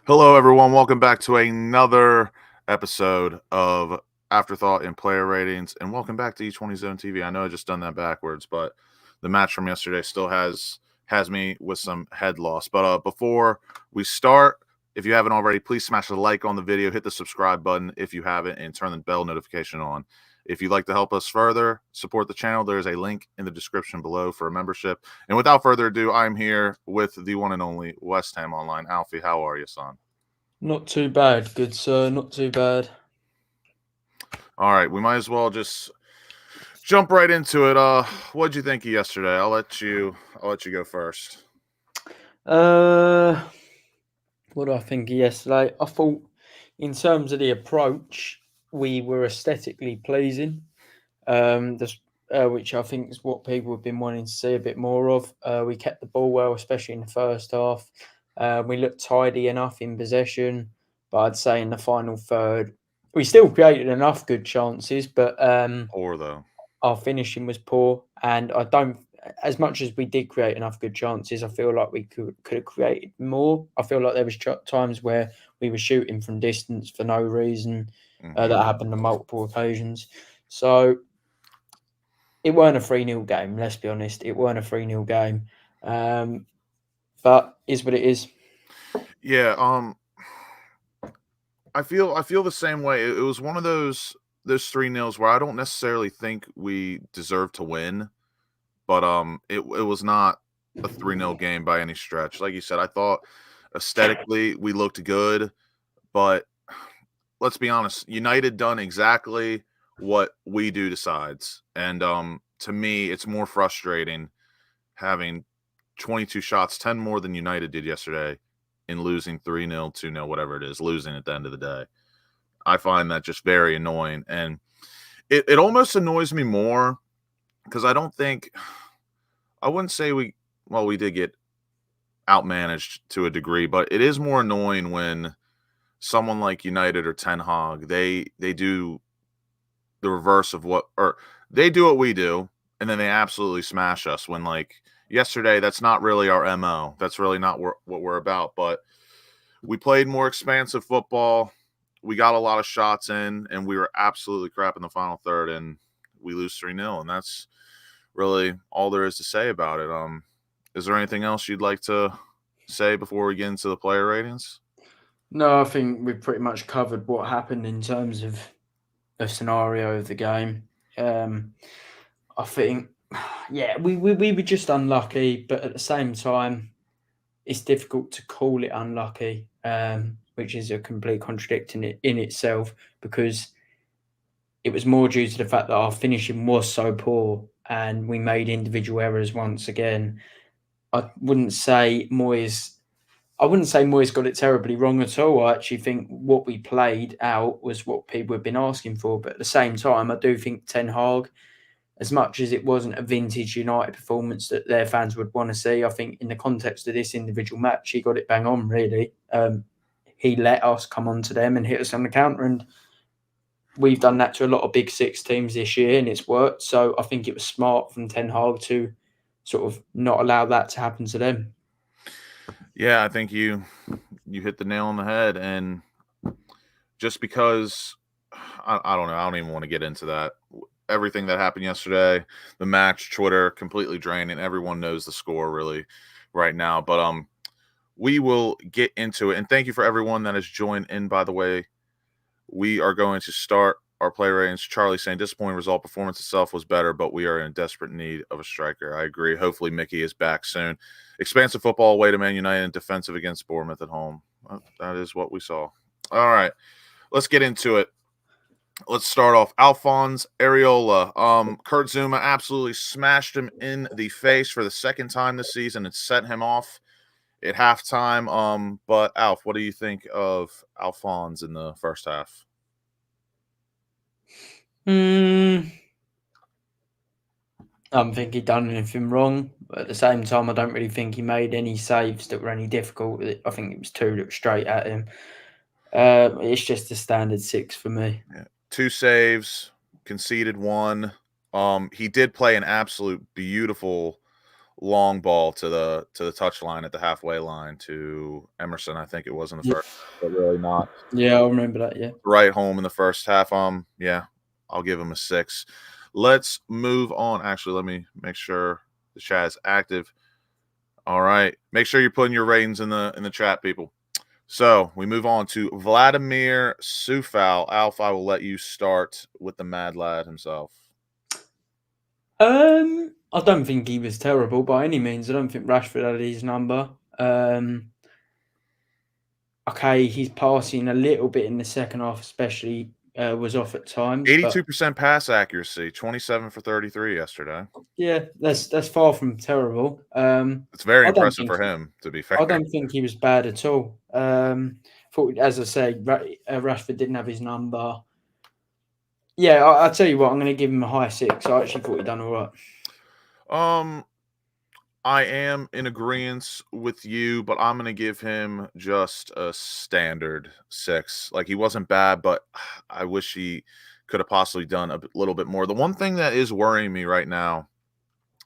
Hello, everyone. Welcome back to another episode of Afterthought and Player Ratings, and welcome back to E20 Zone TV. I know I just done that backwards, but the match from yesterday still has me with some head loss. But before we start, if you haven't already, please smash a like on the video, hit the subscribe button if you haven't, and turn the bell notification on. If you'd like to help us further support the channel, there's a link in the description below for a membership. And without further ado, I'm here with the one and only West Ham Online. Alfie, how are you, son? Not too bad, good sir. Not too bad. All right, we might as well just jump right into it. What'd you think of yesterday? I'll let you go first. Uh, what do I think of yesterday? I thought, in terms of the approach, we were aesthetically pleasing. This, which I think is what people have been wanting to see a bit more of. We kept the ball well, especially in the first half. We looked tidy enough in possession, but I'd say in the final third, we still created enough good chances, but Poor though. our finishing was poor, and I don't. As much as we did create enough good chances, I feel like we could have created more. I feel like there was times where we were shooting from distance for no reason. That happened on multiple occasions. So it weren't a 3-0 game. Let's be honest, it weren't a 3-0 game. Um, but is what it is. Yeah. I feel the same way. It was one of those 3-0s where I don't necessarily think we deserved to win, but it was not a 3-0 game by any stretch. Like you said, I thought aesthetically we looked good, but let's be honest, United done exactly what we do to sides. And to me, it's more frustrating having 22 shots, 10 more than United did yesterday, in losing 3-0, 2-0, whatever it is, losing at the end of the day. I find that just very annoying. And it almost annoys me more because I wouldn't say we did get outmanaged to a degree, but it is more annoying when someone like United or Ten Hag, they do the reverse of or they do what we do, and then they absolutely smash us. When like yesterday, that's not really our MO. That's really not what we're about. But we played more expansive football. We got a lot of shots in, and we were absolutely crap in the final third, and we lose 3-0, and that's really all there is to say about it. Is there anything else you'd like to say before we get into the player ratings? No, I think we've pretty much covered what happened in terms of a scenario of the game. I think, yeah, we were just unlucky, but at the same time, it's difficult to call it unlucky, which is a complete contradiction in itself because it was more due to the fact that our finishing was so poor and we made individual errors once again. I wouldn't say Moyes. I wouldn't say Moyes got it terribly wrong at all. I actually think what we played out was what people have been asking for. But at the same time, I do think Ten Hag, as much as it wasn't a vintage United performance that their fans would want to see, I think in the context of this individual match, he got it bang on, really. He let us come on to them and hit us on the counter. And we've done that to a lot of Big Six teams this year and it's worked. So I think it was smart from Ten Hag to sort of not allow that to happen to them. Yeah, I think you hit the nail on the head, and just because I don't know, I don't even want to get into that. Everything that happened yesterday, the match, Twitter, completely draining. Everyone knows the score really right now, but we will get into it. And thank you for everyone that has joined in. By the way, we are going to start our play ratings. Charlie saying disappointing result. Performance itself was better, but we are in desperate need of a striker. I agree. Hopefully Mickey is back soon. Expansive football away to Man United and defensive against Bournemouth at home. That is what we saw. All right, let's get into it. Let's start off. Alphonse Areola. Kurt Zuma absolutely smashed him in the face for the second time this season and sent him off at halftime. But Alf, what do you think of Alphonse in the first half? I don't think he done anything wrong, but at the same time, I don't really think he made any saves that were any difficult. I think it was two that were straight at him. It's just a standard 6 for me. Yeah. 2 saves, conceded 1. He did play an absolute beautiful long ball to the touchline at the halfway line to Emerson, I think it was in the Yeah, first, but really not yeah, I remember that. Yeah. right home in the first half. Yeah, I'll give him a 6. Let's move on. Actually, let me make sure the chat is active. All right, make sure you're putting your ratings in the chat, people. So we move on to Vladimir Sufal. Alf, I will let you start with the Mad Lad himself. I don't think he was terrible by any means. I don't think Rashford had his number. Okay, he's passing a little bit in the second half, especially was off at times. But 82% pass accuracy, 27 for 33 yesterday. yeah, that's far from terrible. It's very I don't impressive think for him, to be fair. I don't think he was bad at all. Thought, as I say, Rashford didn't have his number. Yeah, I'll tell you what, I'm going to give him a high 6. I actually thought he done all right. I am in agreement with you, but I'm going to give him just a standard 6. Like, he wasn't bad, but I wish he could have possibly done a little bit more. The one thing that is worrying me right now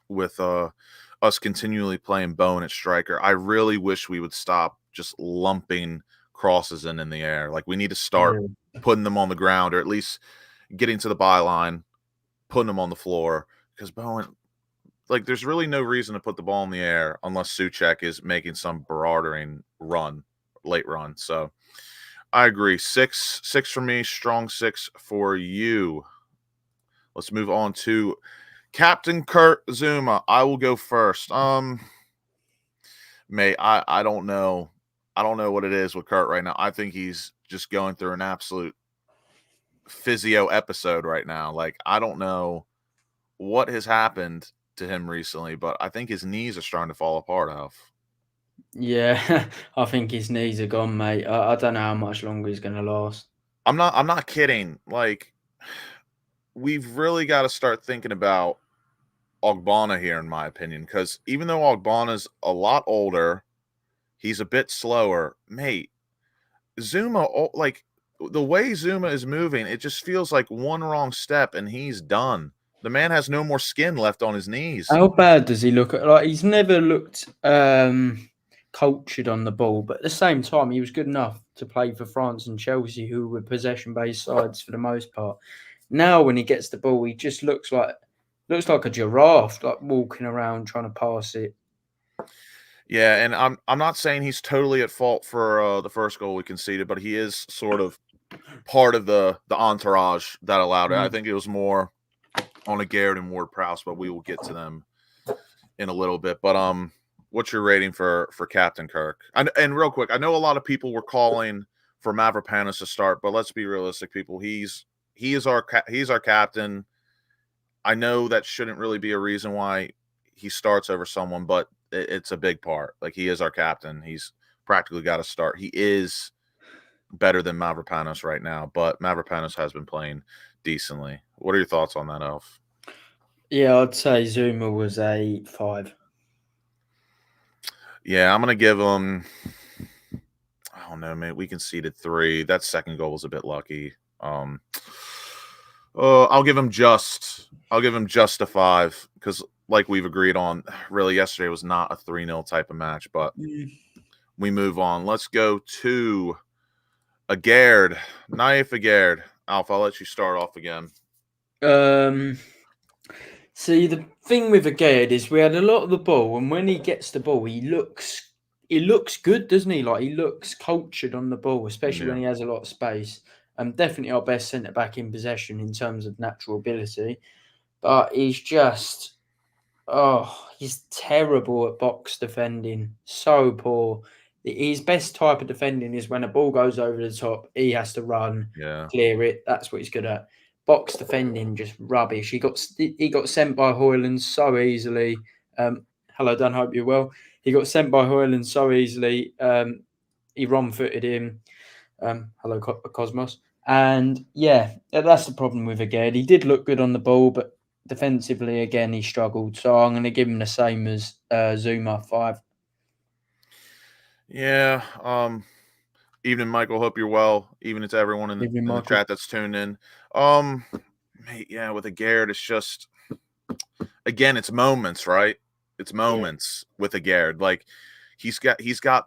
with us continually playing Bowen at striker, I really wish we would stop just lumping crosses in the air. Like, we need to start putting them on the ground, or at least getting to the byline, putting them on the floor, because Bowen, like, there's really no reason to put the ball in the air unless Souček is making some barraging late run. So I agree. 6 for me, strong 6 for you. Let's move on to Captain Kurt Zuma. I will go first. Mate, I don't know. I don't know what it is with Kurt right now. I think he's just going through an absolute physio episode right now. Like, I don't know what has happened to him recently, but I think his knees are starting to fall apart, Alf. Yeah, I think his knees are gone, mate. I don't know how much longer he's going to last. I'm not kidding. Like, we've really got to start thinking about Ogbonna here, in my opinion, because even though Ogbonna's a lot older, he's a bit slower. Mate, Zuma, like, the way Zuma is moving, it just feels like one wrong step and he's done. The man has no more skin left on his knees. How bad does he look? Like, he's never looked cultured on the ball, but at the same time, he was good enough to play for France and Chelsea, who were possession-based sides for the most part. Now, when he gets the ball, he just looks like a giraffe, like walking around trying to pass it. Yeah, and I'm not saying he's totally at fault for the first goal we conceded, but he is sort of part of the entourage that allowed it. I think it was more on a Garrett and Ward Prowse, but we will get to them in a little bit. But what's your rating for Captain Kirk? And real quick, I know a lot of people were calling for Mavropanos to start, but let's be realistic, people. He is our captain. I know that shouldn't really be a reason why he starts over someone, but it's a big part. Like, he is our captain. He's practically got to start. He is better than Mavropanos right now, but Mavropanos has been playing decently. What are your thoughts on that, Elf? Yeah, I'd say Zuma was a 5. Yeah, I'm gonna give him. I don't know, man. We conceded 3. That second goal was a bit lucky. I'll give him just a 5 because, like we've agreed on, really yesterday was not a 3-0 type of match, but we move on. Let's go to Agard, Naif Agard. Alpha, I'll let you start off again. See, the thing with Agard is we had a lot of the ball, and when he gets the ball, he looks good, doesn't he? Like, he looks cultured on the ball, especially when he has a lot of space. Definitely our best centre back in possession in terms of natural ability, but he's just he's terrible at box defending. So poor. His best type of defending is when a ball goes over the top, he has to run, clear it. That's what he's good at. Box defending, just rubbish. He got sent by Hoyland so easily. Hello, Dan. Hope you're well. He got sent by Hoyland so easily. He wrong-footed him. Hello, Cosmos. And yeah, that's the problem with Agard. He did look good on the ball, but defensively, again, he struggled. So I'm going to give him the same as Zuma, 5. Yeah. Evening, Michael. Hope you're well. Even to everyone in the chat that's tuned in. Mate, yeah, with Agard, it's just, again, it's moments, right? It's moments with a Garrett. Like he's got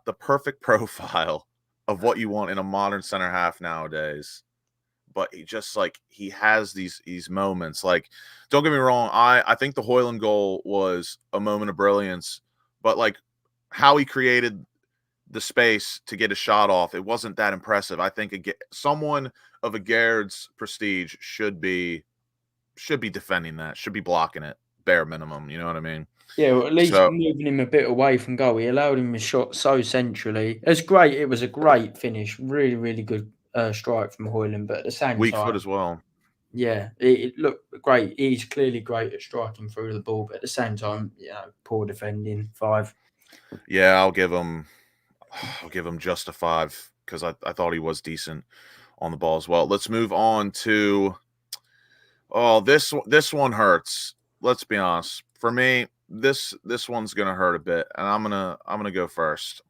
the perfect profile of what you want in a modern center half nowadays. But he has these moments. Like, don't get me wrong, I think the Hoyland goal was a moment of brilliance, but like how he created the space to get a shot off, it wasn't that impressive. I think someone of a Garrett's prestige should be defending that, should be blocking it, bare minimum. You know what I mean? Yeah, or at least So moving him a bit away from goal. He allowed him a shot so centrally. It's great. It was a great finish. Really, really good strike from Hoyland. But at the same weak foot time, as well. yeah, it looked great. He's clearly great at striking through the ball. But at the same time, poor defending. 5. Yeah, I'll give him just a 5 because I thought he was decent on the ball as well. Let's move on to this one hurts. Let's be honest. For me, this one's gonna hurt a bit, and I'm gonna go first.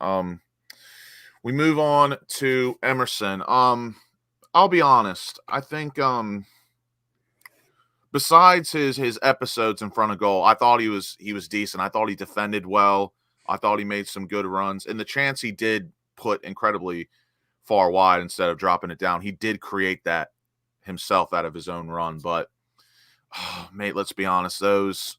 We move on to Emerson. I'll be honest. I think besides his episodes in front of goal, I thought he was decent. I thought he defended well. I thought he made some good runs. And the chance he did put incredibly far wide instead of dropping it down, he did create that himself out of his own run. But mate, let's be honest, those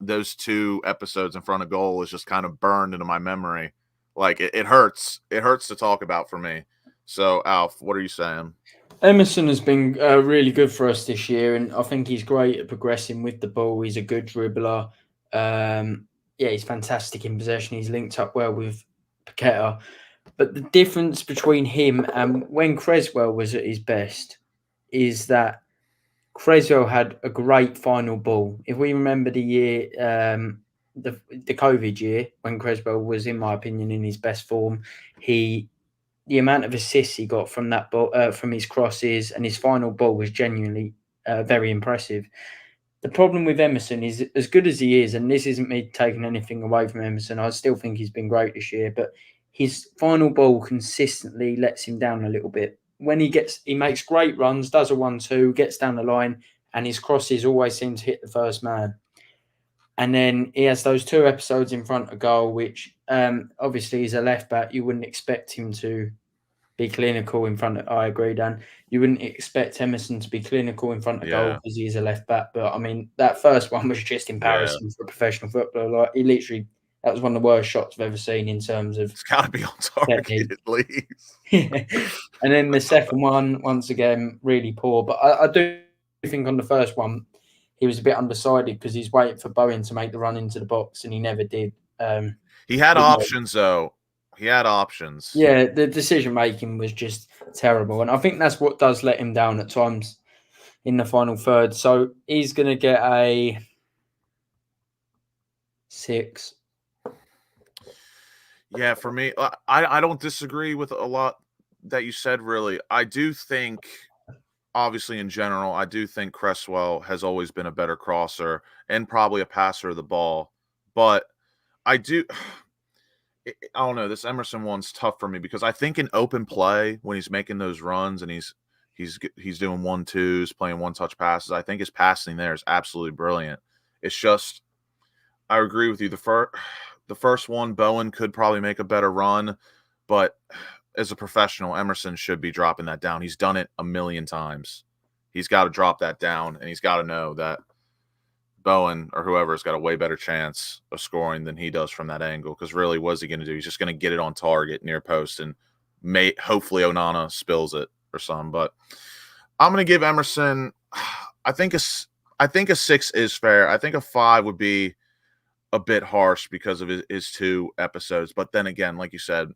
2 episodes in front of goal is just kind of burned into my memory. Like it hurts. It hurts to talk about for me. So, Alf, what are you saying? Emerson has been really good for us this year, and I think he's great at progressing with the ball. He's a good dribbler. He's fantastic in possession. He's linked up well with Paqueta. But the difference between him and when Creswell was at his best is that Creswell had a great final ball. If we remember the year, the COVID year, when Creswell was, in my opinion, in his best form, the amount of assists he got from that ball, from his crosses, and his final ball was genuinely very impressive. The problem with Emerson is, as good as he is, and this isn't me taking anything away from Emerson, I still think he's been great this year, but his final ball consistently lets him down a little bit. When he makes great runs, does a 1-2, gets down the line, and his crosses always seem to hit the first man. And then he has those 2 episodes in front of goal, which obviously is a left back. You wouldn't expect him to be clinical in front of. I agree, Dan. You wouldn't expect Emerson to be clinical in front of goal Yeah. because he is a left back. But I mean, that first one was just embarrassing for a professional footballer. Like that was one of the worst shots I've ever seen in terms of It's got to be on target technique. at least. And then the second one, once again, really poor. But I do think on the first one, he was a bit undecided because he's waiting for Bowen to make the run into the box, and he never did. He had options, though. He had options. Yeah, the decision making was just terrible, and I think that's what does let him down at times in the final third. So he's going to get a 6. Yeah, for me, I don't disagree with a lot that you said, really. I do think, obviously, in general, I do think Cresswell has always been a better crosser and probably a passer of the ball. But I do, I don't know, this Emerson one's tough for me because I think in open play, when he's making those runs and he's doing 1-2s, playing one-touch passes, I think his passing there is absolutely brilliant. It's just, I agree with you. The first one, Bowen could probably make a better run, but as a professional, Emerson should be dropping that down. He's done it a million times. He's got to drop that down, and he's got to know that Bowen or whoever has got a way better chance of scoring than he does from that angle. Because really, what is he going to do? He's just going to get it on target near post, and hopefully Onana spills it or something. But I'm going to give Emerson. I think a 6 is fair. I think a 5 would be a bit harsh because of his 2 episodes. But then again, like you said,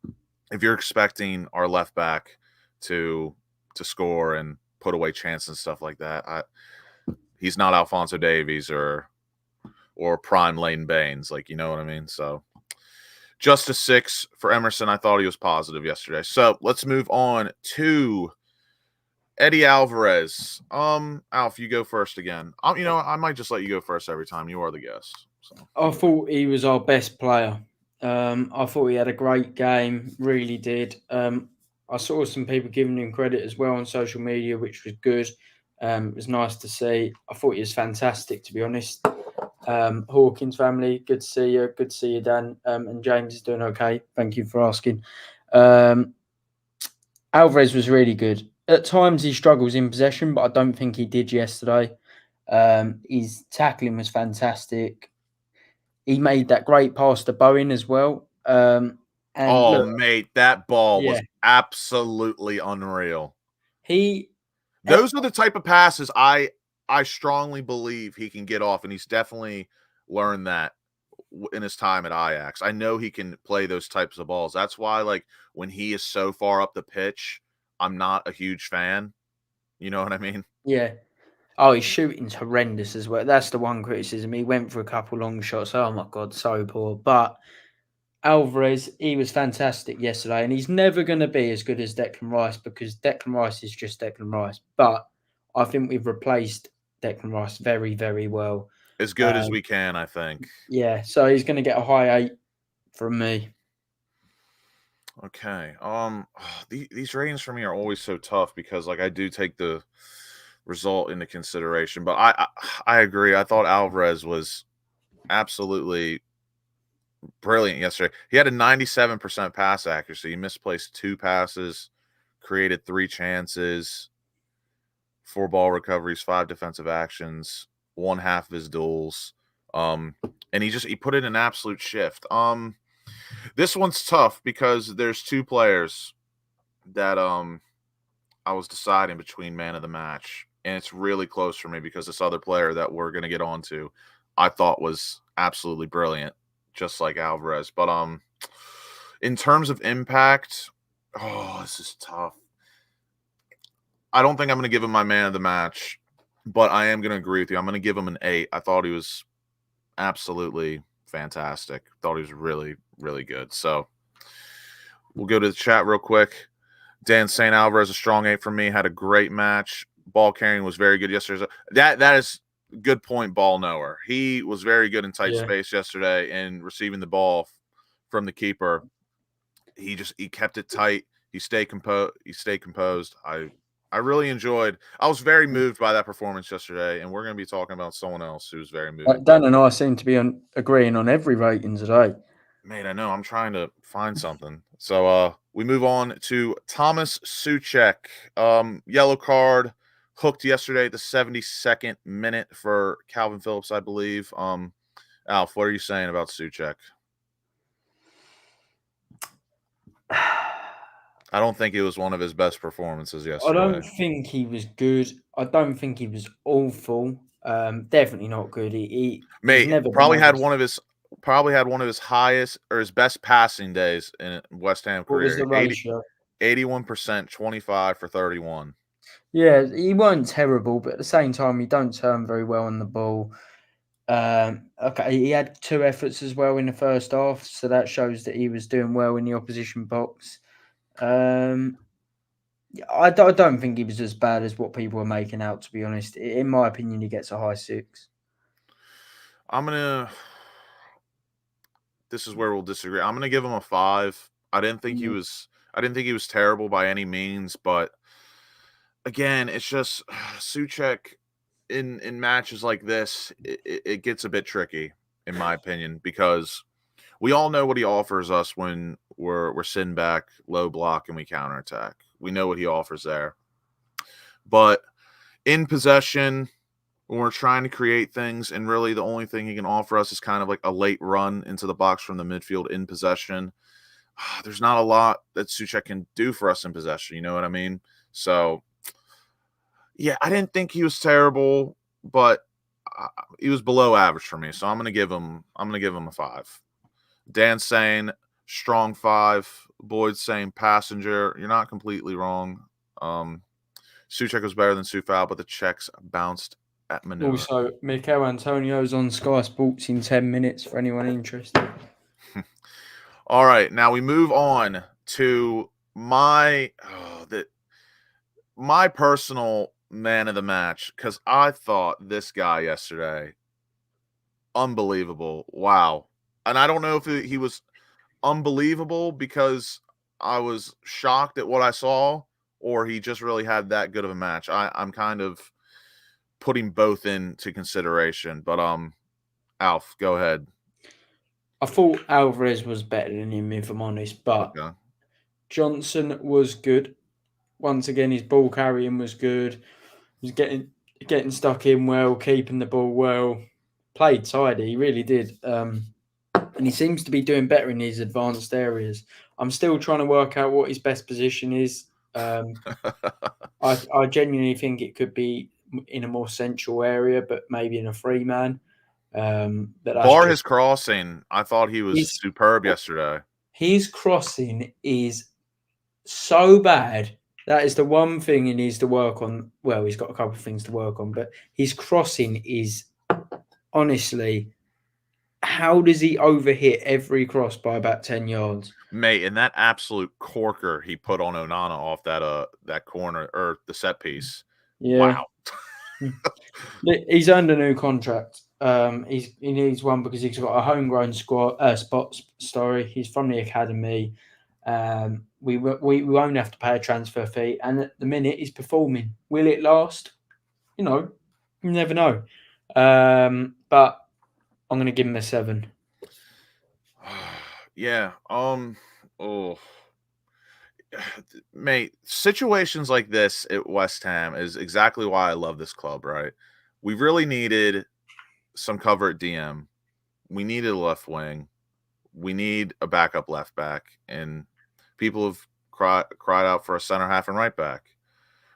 if you're expecting our left back to score and put away chances and stuff like that, he's not Alphonso Davies or prime Lane Baines, like, you know what I mean? So just a 6 for Emerson. I thought he was positive yesterday. So let's move on to Eddie Alvarez. Alf, you go first again. I might just let you go first every time. You are the guest. So. I thought he was our best player. I thought he had a great game, really did. I saw some people giving him credit as well on social media, which was good. It was nice to see. I thought he was fantastic, to be honest. Hawkins family, good to see you. Good to see you, Dan. And James is doing okay. Thank you for asking. Alvarez was really good. At times he struggles in possession, but I don't think he did yesterday. His tackling was fantastic. He made that great pass to Bowen as well. And Oh, look, mate, that ball yeah, was absolutely unreal. he Those are the type of passes I strongly believe he can get off, and he's definitely learned that in his time at Ajax. I know he can play those types of balls. That's why, like, when he is so far up the pitch, I'm not a huge fan. You know what I mean? yeah. Oh, his shooting's horrendous as well. That's the one criticism. He went for a couple long shots. Oh my god, so poor. But Alvarez, he was fantastic yesterday, and he's never going to be as good as Declan Rice because Declan Rice is just Declan Rice. But I think we've replaced Declan Rice very, very well. As good as we can, I think. Yeah, so he's going to get a high 8 from me. Okay. These ratings for me are always so tough because, like, I do take the result into consideration, but I agree. I thought Alvarez was absolutely brilliant yesterday. He had a 97% pass accuracy. He misplaced 2 passes, created 3 chances, 4 ball recoveries, 5 defensive actions, 1/2 of his duels. And he put in an absolute shift. This one's tough because there's 2 players that I was deciding between man of the match, and it's really close for me because this other player that we're gonna get onto, I thought was absolutely brilliant, just like Alvarez. But in terms of impact, oh, this is tough. I don't think I'm gonna give him my man of the match, but I am gonna agree with you. I'm gonna give him an 8. I thought he was absolutely fantastic. Thought he was really, really good. So we'll go to the chat real quick. Dan St. Alvarez, a strong 8 for me. Had a great match. Ball carrying was very good yesterday. That is good point, ball knower. He was very good in tight space yesterday and receiving the ball from the keeper. He kept it tight. He stayed composed. I really enjoyed. I was very moved by that performance yesterday, and we're going to be talking about someone else who's very moving. Dan and I seem to be agreeing on every rating today. Mate, I know. I'm trying to find something. So we move on to Thomas Souček. Yellow card, hooked yesterday at the 72nd minute for Calvin Phillips, I believe. Alf, what are you saying about Souček? I don't think it was one of his best performances yesterday. I don't think he was good. I don't think he was awful. Definitely not good. He's never probably had one of his highest or his best passing days in West Ham career. What was the ratio? 81%, 25 for 31. Yeah, he weren't terrible, but at the same time, he don't turn very well on the ball. Okay, he had 2 efforts as well in the first half, so that shows that he was doing well in the opposition box. I don't think he was as bad as what people are making out, to be honest. In my opinion, he gets a high 6. This is where we'll disagree. I'm gonna give him a 5. I didn't think he was terrible by any means, but again, it's just Souček in matches like this, it gets a bit tricky, in my opinion, because we all know what he offers us when we're sitting back, low block, and we counterattack. We know what he offers there. But in possession, when we're trying to create things, and really the only thing he can offer us is kind of like a late run into the box from the midfield in possession. There's not a lot that Souček can do for us in possession. You know what I mean? So, yeah, I didn't think he was terrible, but he was below average for me. So I'm gonna give him a 5. Dan's saying strong 5. Boyd's saying passenger. You're not completely wrong. Souček was better than Soufal, but the checks bounced at manure. Also, Mikel Antonio's on Sky Sports in 10 minutes for anyone interested. All right, now we move on to my personal man of the match, because I thought this guy yesterday, unbelievable. Wow. And I don't know if he was unbelievable because I was shocked at what I saw, or he just really had that good of a match. I'm kind of putting both into consideration, but Alf, go ahead. I thought Alvarez was better than him, if I'm honest, but Okay. Johnson was good. Once again, his ball carrying was good. He was getting stuck in well, keeping the ball well. Played tidy, he really did. And he seems to be doing better in these advanced areas. I'm still trying to work out what his best position is. I genuinely think it could be in a more central area, but maybe in a free man. But that's Bar just his crossing, I thought he was his superb yesterday. his crossing is so bad. That is the one thing he needs to work on. Well, he's got a couple of things to work on, but his crossing is honestly, how does he overhit every cross by about 10 yards? Mate, and that absolute corker he put on Onana off that corner or the set piece. Yeah. Wow. He's earned a new contract. He needs one because he's got a homegrown spot. Sorry, he's from the academy. We won't have to pay a transfer fee, and at the minute he's performing. Will it last? You never know. But I'm going to give him a 7. Yeah. Mate, situations like this at West Ham is exactly why I love this club, right? We really needed some cover at DM. We needed a left wing. We need a backup left back. And people have cried out for a center half and right back.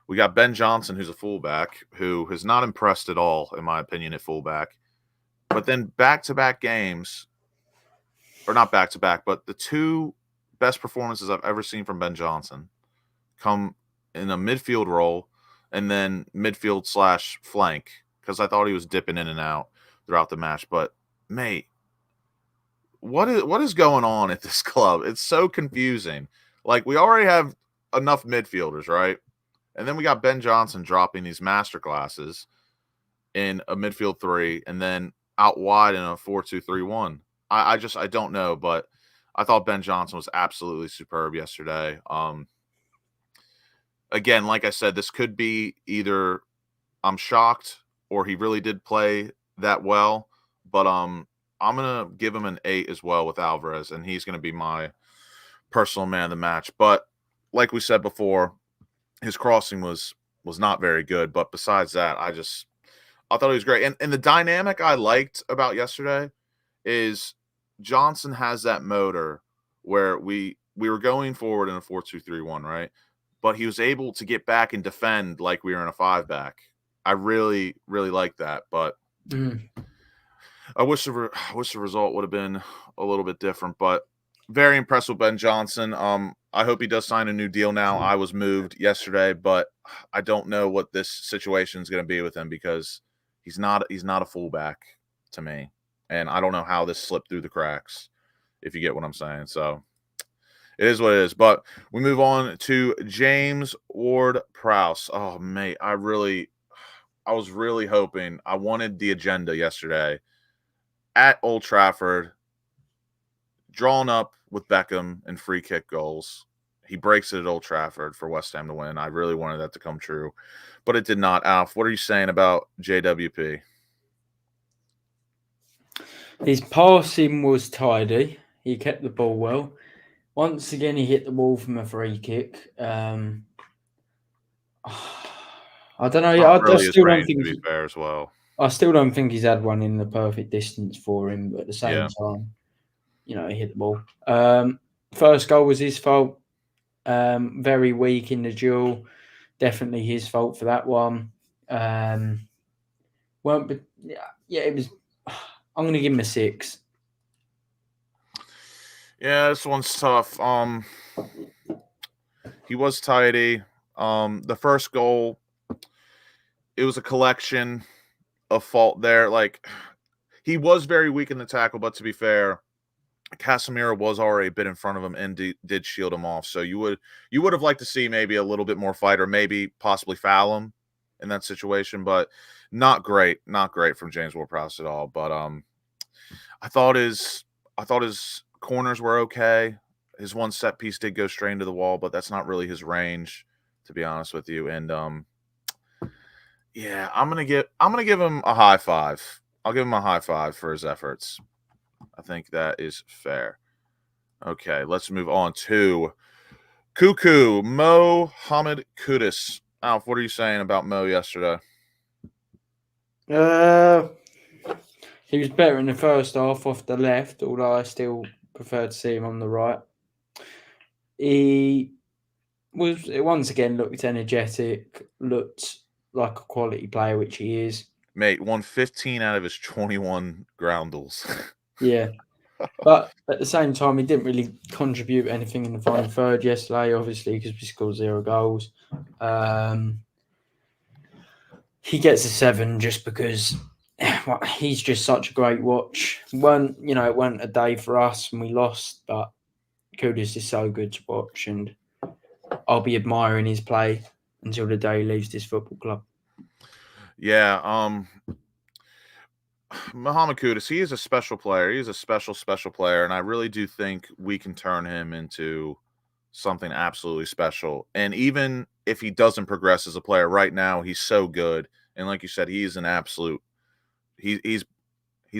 We got Ben Johnson, who's a fullback, who has not impressed at all, in my opinion, at fullback. But then back-to-back games, or not back-to-back, but the two best performances I've ever seen from Ben Johnson come in a midfield role and then midfield / flank, because I thought he was dipping in and out throughout the match. But, mate, what is going on at this club? It's so confusing. Like, we already have enough midfielders, right? And then we got Ben Johnson dropping these master classes in a midfield 3 and then out wide in a 4-2-3-1. I don't know, but I thought Ben Johnson was absolutely superb yesterday. Again, like I said, this could be either I'm shocked or he really did play that well, but I'm gonna give him an 8 as well with Alvarez, and he's gonna be my personal man of the match. But like we said before, his crossing was not very good. But besides that, I thought he was great. And the dynamic I liked about yesterday is Johnson has that motor where we were going forward in a 4-2-3-1, right? But he was able to get back and defend like we were in a 5-back. I really, really like that. But I wish the result would have been a little bit different. But very impressed with Ben Johnson. I hope he does sign a new deal now. I was moved yesterday, but I don't know what this situation is going to be with him because he's not a fullback to me, and I don't know how this slipped through the cracks, if you get what I'm saying. So it is what it is. But we move on to James Ward-Prowse. Oh, mate, I was really hoping. I wanted the agenda yesterday at Old Trafford, drawn up with Beckham and free kick goals. He breaks it at Old Trafford for West Ham to win. I really wanted that to come true, but it did not. Alf, what are you saying about JWP? His passing was tidy. He kept the ball well. Once again, he hit the wall from a free kick. I don't know. Not I really his still don't range, to think be fair, as well. I still don't think he's had one in the perfect distance for him. But at the same Yeah. time, he hit the ball. First goal was his fault. Very weak in the duel. Definitely his fault for that one. But yeah, it was. I'm going to give him a 6. Yeah, this one's tough. He was tidy. The first goal, it was a collection of fault there. Like, he was very weak in the tackle, but to be fair, Casemiro was already a bit in front of him and did shield him off. So you would have liked to see maybe a little bit more fight or maybe possibly foul him in that situation, but not great from James Ward-Prowse at all. But I thought his corners were okay. His one set piece did go straight into the wall, but that's not really his range, to be honest with you. And yeah, I'm gonna give him a high 5. I'll give him a high five for his efforts. I think that is fair. Okay, let's move on to Cuckoo Mohamed Kudus. Alf, what are you saying about Mo yesterday? He was better in the first half off the left, although I still prefer to see him on the right. He was once again looked energetic, looked like a quality player, which he is. Mate, won 15 out of his 21 groundals. Yeah. But at the same time, he didn't really contribute anything in the final third yesterday, obviously, because we scored 0 goals. He gets a 7 just because he's just such a great watch. It weren't a day for us and we lost, but Kudus is so good to watch, and I'll be admiring his play until the day he leaves this football club. Yeah, Mohamed Kudus, he is a special player. He is a special player, and I really do think we can turn him into something absolutely special. And even if he doesn't progress as a player right now, he's so good. And like you said, he's an absolute he's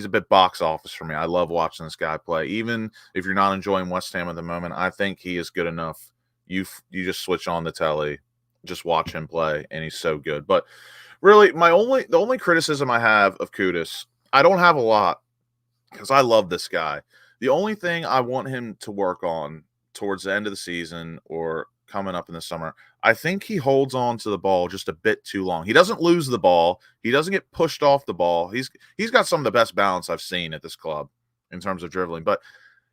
a bit box office for me. I love watching this guy play. Even if you're not enjoying West Ham at the moment, I think he is good enough. You just switch on the telly, just watch him play, and he's so good. But really, the only criticism I have of Kudus, I don't have a lot because I love this guy. The only thing I want him to work on towards the end of the season or coming up in the summer, I think he holds on to the ball just a bit too long. He doesn't lose the ball. He doesn't get pushed off the ball. He's got some of the best balance I've seen at this club in terms of dribbling, but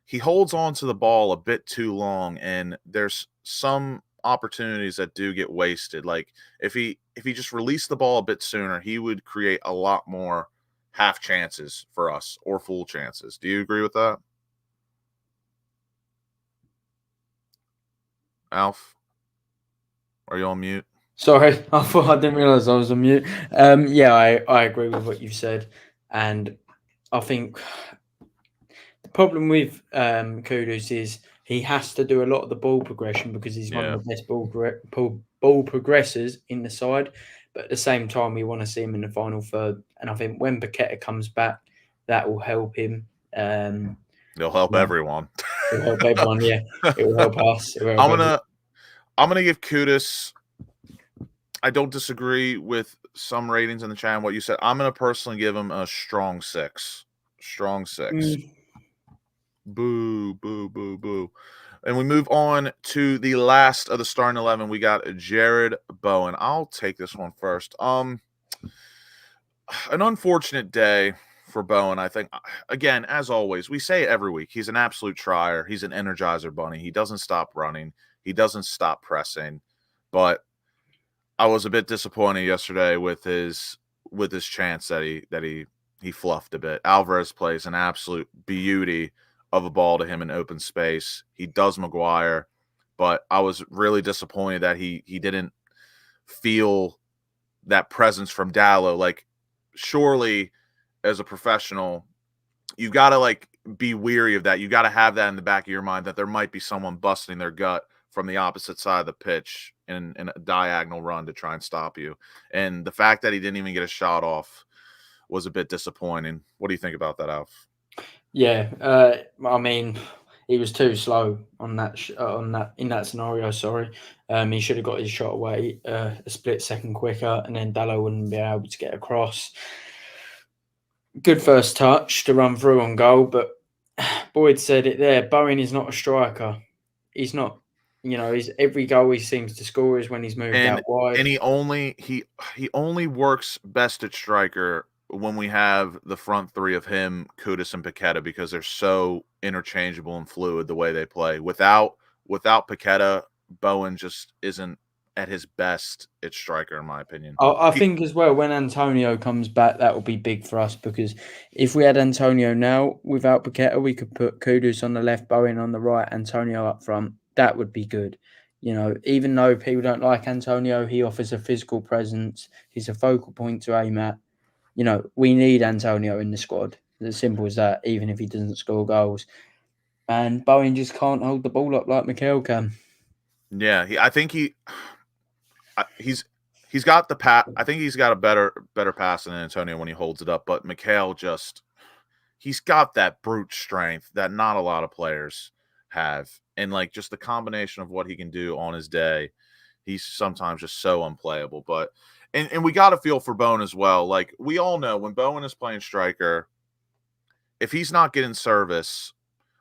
he holds on to the ball a bit too long, and there's some opportunities that do get wasted. Like if he just released the ball a bit sooner, he would create a lot more half chances for us or full chances. Do you agree with that? Alf, are you on mute? Sorry, I didn't realise I was on mute. Yeah, I agree with what you've said, and I think the problem with Kudus is he has to do a lot of the ball progression because he's one Yeah. of the best ball progressors in the side. But at the same time, we want to see him in the final third, and I think when Paqueta comes back, that will help him. It'll help everyone. It will help everyone. Yeah, it will help us. It will help I'm gonna give Kudus. I don't disagree with some ratings in the chat and what you said. I'm gonna personally give him a strong 6. Strong 6. Boo, boo, boo, boo. And we move on to the last of the starting 11. We got Jared Bowen. I'll take this one first. An unfortunate day for Bowen, I think. Again, as always, we say it every week. He's an absolute trier. He's an energizer bunny. He doesn't stop running. He doesn't stop pressing. But I was a bit disappointed yesterday with his chance that he fluffed a bit. Alvarez plays an absolute beauty of a ball to him in open space. He does Maguire, but I was really disappointed that he didn't feel that presence from Dallo. Like, surely as a professional, you've got to like be weary of that. You got to have that in the back of your mind that there might be someone busting their gut from the opposite side of the pitch in a diagonal run to try and stop you. And the fact that he didn't even get a shot off was a bit disappointing. What do you think about that, Alf? Yeah, I mean, he was too slow on that in that scenario. Sorry, he should have got his shot away a split second quicker, and then Dallo wouldn't be able to get across. Good first touch to run through on goal, but Boyd said it there. Bowen is not a striker. He's not. He's every goal he seems to score is when he's moved out wide. And he only works best at striker when we have the front three of him, Kudus, and Paqueta, because they're so interchangeable and fluid the way they play. Without Paqueta, Bowen just isn't at his best at striker, in my opinion. I think as well, when Antonio comes back, that will be big for us, because if we had Antonio now without Paqueta, we could put Kudus on the left, Bowen on the right, Antonio up front. That would be good. Even though people don't like Antonio, he offers a physical presence. He's a focal point to aim at. We need Antonio in the squad. It's as simple as that, even if he doesn't score goals. And Bowen just can't hold the ball up like Mikel can. Yeah, he's he's got the pat. I think he's got a better pass than Antonio when he holds it up. But Mikhail he's got that brute strength that not a lot of players have, and like just the combination of what he can do on his day, he's sometimes just so unplayable. But and we got to feel for Bowen as well. Like we all know when Bowen is playing striker, if he's not getting service,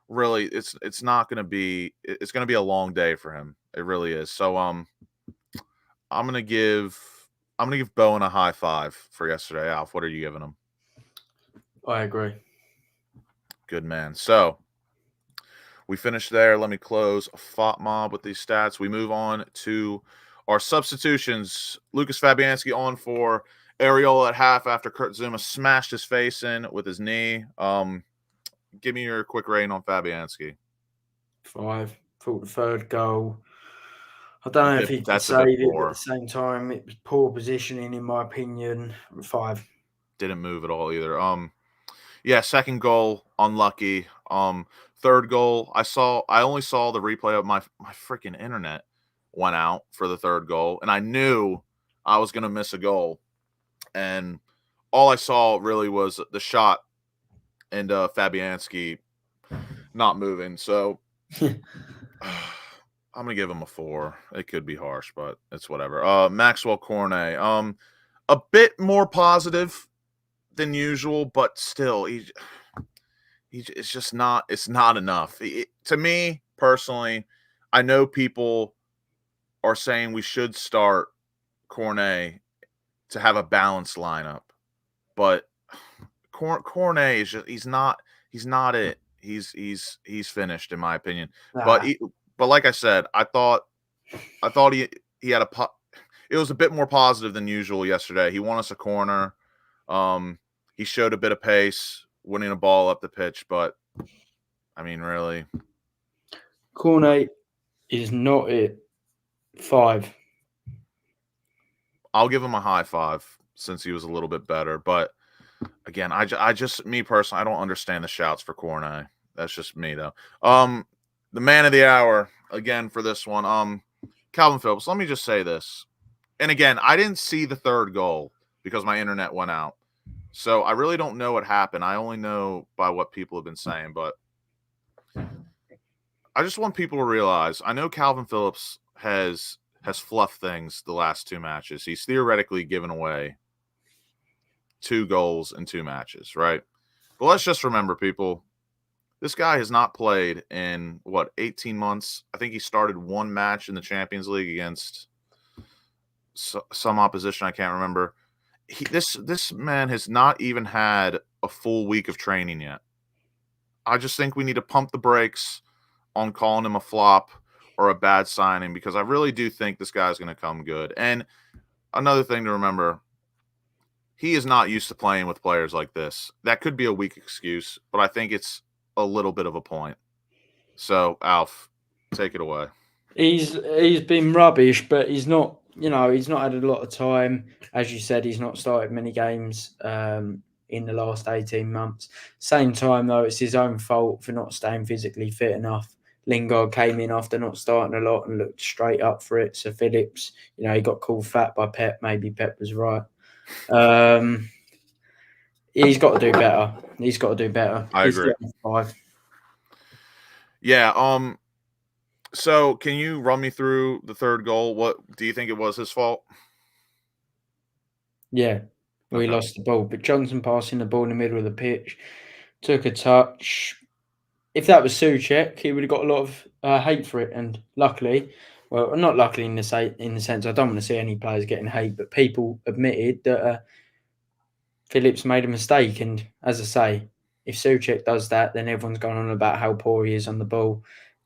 really, it's not going to be. It's going to be a long day for him. It really is. So I'm gonna give Bowen a high five for yesterday. Alf, what are you giving him? I agree. Good man. So we finished there. Let me close FOTMob with these stats. We move on to our substitutions. Lucas Fabianski on for Areola at half after Kurt Zuma smashed his face in with his knee. Give me your quick rating on Fabianski. 5. Thought the third goal. I don't know if he can That's a bit save it, but poor. at the same time, it was poor positioning, in my opinion. 5. Didn't move at all either. Yeah, second goal, unlucky. Third goal, I only saw the replay of my freaking internet went out for the third goal, and I knew I was gonna miss a goal. And all I saw really was the shot and Fabianski not moving. So I'm gonna give him a 4. It could be harsh, but it's whatever. Maxwell Cornet, a bit more positive than usual, but still, it's just not. It's not enough. To me personally, I know people are saying we should start Cornet to have a balanced lineup, but Cornet is just he's not it. He's finished in my opinion. Nah. But like I said, I thought he had it was a bit more positive than usual yesterday. He won us a corner. He showed a bit of pace, winning a ball up the pitch, but I mean, really, Cornet is not it. 5. I'll give him a high 5 since he was a little bit better. But again, I just me personally, I don't understand the shouts for Cornet. That's just me though. The man of the hour again for this one. Calvin Phillips. Let me just say this, and again, I didn't see the third goal because my internet went out, so I really don't know what happened. I only know by what people have been saying, but I just want people to realize. I know Calvin Phillips has fluffed things the last 2 matches. He's theoretically given away 2 goals in 2 matches, right? But let's just remember, people, this guy has not played in, 18 months? I think he started 1 match in the Champions League against some opposition. I can't remember. This man has not even had a full week of training yet. I just think we need to pump the brakes on calling him a flop or a bad signing because I really do think this guy's going to come good. And another thing to remember, he is not used to playing with players like this. That could be a weak excuse, but I think it's a little bit of a point. So, Alf, take it away. He's been rubbish, but he's not. He's not had a lot of time. As you said, he's not started many games in the last 18 months. Same time, though, it's his own fault for not staying physically fit enough. Lingard came in after not starting a lot and looked straight up for it. So Phillips, he got called fat by Pep. Maybe Pep was right. He's got to do better. I agree. 5. Yeah. So, can you run me through the third goal? What do you think it was his fault? Yeah, we Okay. lost the ball. But Johnson passing the ball in the middle of the pitch, took a touch. If that was Souček, he would have got a lot of hate for it. And luckily, well, not luckily in the sense I don't want to see any players getting hate, but people admitted that Phillips made a mistake. And as I say, if Souček does that, then everyone's going on about how poor he is on the ball,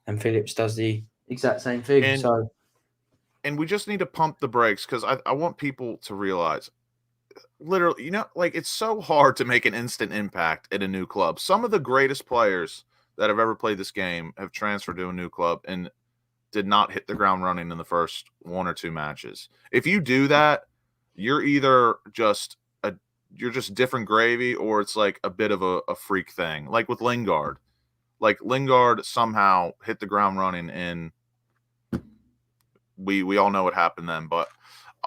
and Phillips does the exact same thing. And we just need to pump the brakes because I want people to realize, literally, it's so hard to make an instant impact at a new club. Some of the greatest players that have ever played this game have transferred to a new club and did not hit the ground running in the first 1 or 2 matches. If you do that, you're either just different gravy or it's like a bit of a freak thing. Like with Lingard. Like Lingard somehow hit the ground running and we all know what happened then. But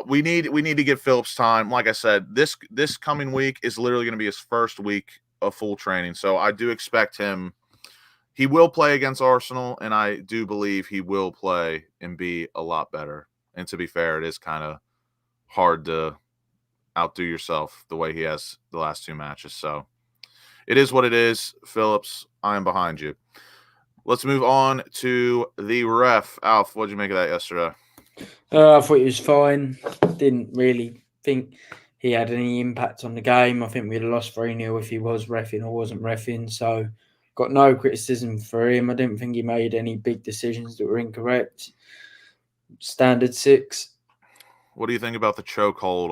we need to give Phillips time. Like I said, this coming week is literally going to be his first week of full training. So I do expect him. He will play against Arsenal, and I do believe he will play and be a lot better. And to be fair, it is kind of hard to outdo yourself the way he has the last 2 matches. So it is what it is. Phillips, I am behind you. Let's move on to the ref. Alf, what did you make of that yesterday? I thought he was fine. Didn't really think he had any impact on the game. I think we'd have lost 3-0 if he was reffing or wasn't reffing. So, got no criticism for him. I didn't think he made any big decisions that were incorrect. Standard 6. What do you think about the chokehold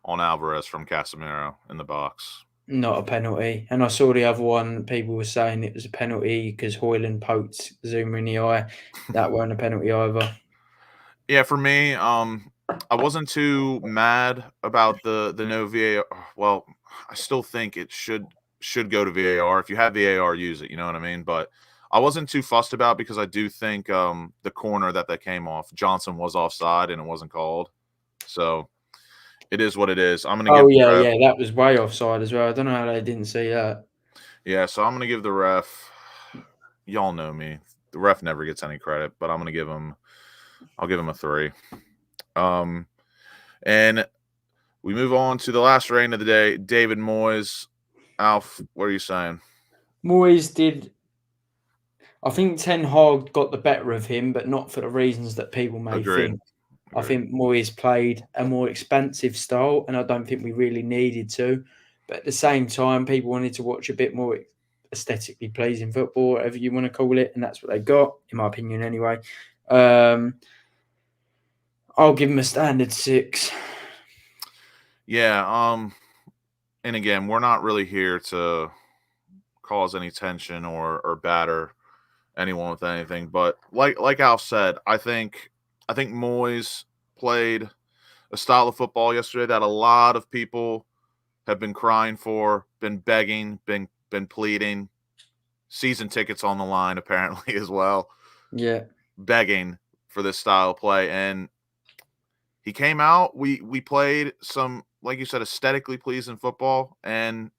on Alvarez from Casemiro in the box? Not a penalty. And I saw the other one, people were saying it was a penalty because Hoyland poked Zuma in the eye. That weren't a penalty either. Yeah, for me, I wasn't too mad about the no VAR. Well, I still think it should go to VAR. If you have VAR, use it. You know what I mean? But I wasn't too fussed about because I do think the corner that came off, Johnson was offside and it wasn't called. So it is what it is. I'm gonna give the ref. That was way offside as well. I don't know how they didn't see that. Yeah, so I'm gonna give the ref. Y'all know me. The ref never gets any credit, but I'm gonna give him. I'll give him a 3. And we move on to the last rain of the day, David Moyes. Alf, what are you saying? Moyes did. I think Ten Hag got the better of him, but not for the reasons that people may Agreed. think. I think Moyes played a more expansive style, and I don't think we really needed to. But at the same time, people wanted to watch a bit more aesthetically pleasing football, whatever you want to call it, and that's what they got, in my opinion, anyway. I'll give him a standard 6. Yeah, and again, we're not really here to cause any tension or batter anyone with anything, but like Alf said, I think Moyes played a style of football yesterday that a lot of people have been crying for, been begging, been pleading, season tickets on the line apparently as well. Yeah. Begging for this style of play, and he came out. We played some, like you said, aesthetically pleasing football, and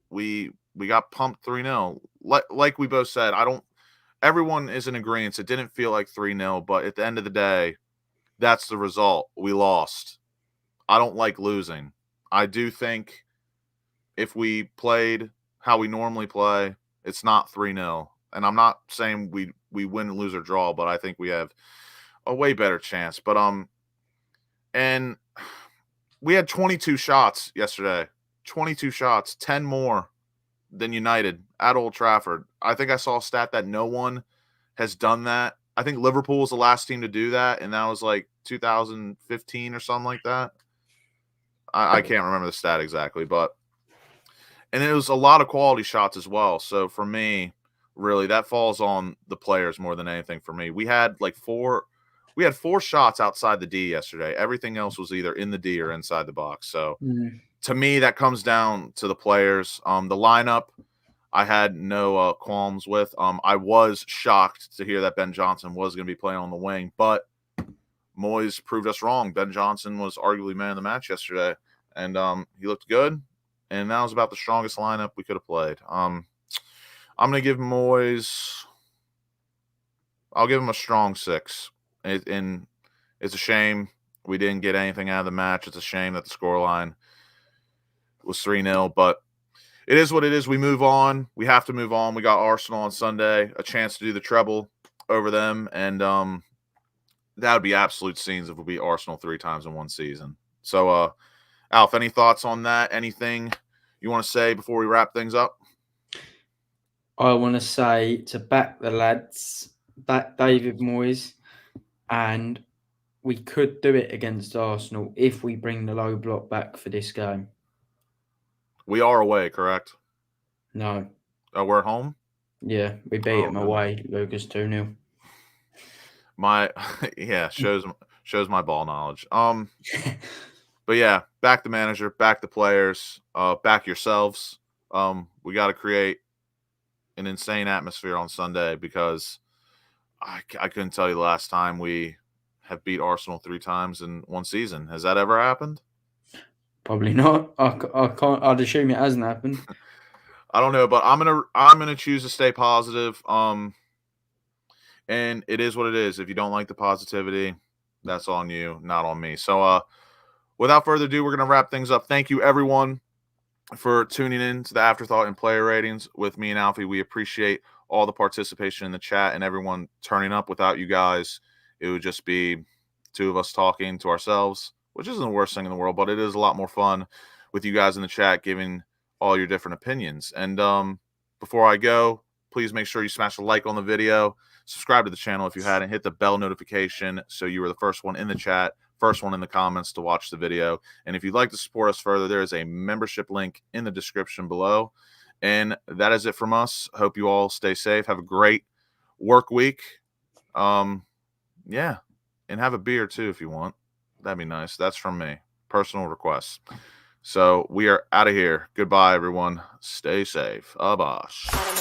we got pumped 3-0. Like we both said, everyone is in agreement. It didn't feel like 3-0, but at the end of the day, that's the result. We lost. I don't like losing. I do think if we played how we normally play, it's not 3-0. And I'm not saying we win, lose, or draw, but I think we have a way better chance. But and we had 22 shots yesterday. 22 shots, 10 more than United at Old Trafford. I think I saw a stat that no one has done that. I think Liverpool was the last team to do that, and that was like 2015 or something like that. I can't remember the stat exactly, but and it was a lot of quality shots as well. So for me, really, that falls on the players more than anything for me. We had four shots outside the D yesterday. Everything else was either in the D or inside the box. So to me, that comes down to the players. The lineup, I had no qualms with. I was shocked to hear that Ben Johnson was going to be playing on the wing, but Moyes proved us wrong. Ben Johnson was arguably man of the match yesterday, and he looked good. And that was about the strongest lineup we could have played. I'm going to give Moyes. I'll give him a strong 6. And it's a shame we didn't get anything out of the match. It's a shame that the scoreline was 3-0, but it is what it is. We move on. We have to move on. We got Arsenal on Sunday, a chance to do the treble over them, and that would be absolute scenes if we beat Arsenal 3 times in one season. So, Alf, any thoughts on that? Anything you want to say before we wrap things up? I want to say to back the lads, back David Moyes, and we could do it against Arsenal if we bring the low block back for this game. We are away, correct? No. Oh, we're at home? Yeah, we beat them away, Lucas, 2-0. Shows my ball knowledge. But yeah, back the manager, back the players, back yourselves. We got to create an insane atmosphere on Sunday because I couldn't tell you the last time we have beat Arsenal 3 times in one season. Has that ever happened? Probably not. I can't. I'd assume it hasn't happened. I don't know, but I'm gonna choose to stay positive. And it is what it is. If you don't like the positivity, that's on you, not on me. So without further ado, we're gonna wrap things up. Thank you everyone for tuning in to the Afterthought and Player Ratings with me and Alfie. We appreciate all the participation in the chat and everyone turning up. Without you guys, it would just be two of us talking to ourselves, which isn't the worst thing in the world, but it is a lot more fun with you guys in the chat giving all your different opinions. And before I go, please make sure you smash a like on the video, subscribe to the channel if you hadn't, hit the bell notification so you were the first one in the chat, first one in the comments to watch the video. And if you'd like to support us further, there is a membership link in the description below. And that is it from us. Hope you all stay safe. Have a great work week. Yeah. And have a beer too if you want. That'd be nice. That's from me. Personal requests. So we are out of here. Goodbye, everyone. Stay safe. Abash.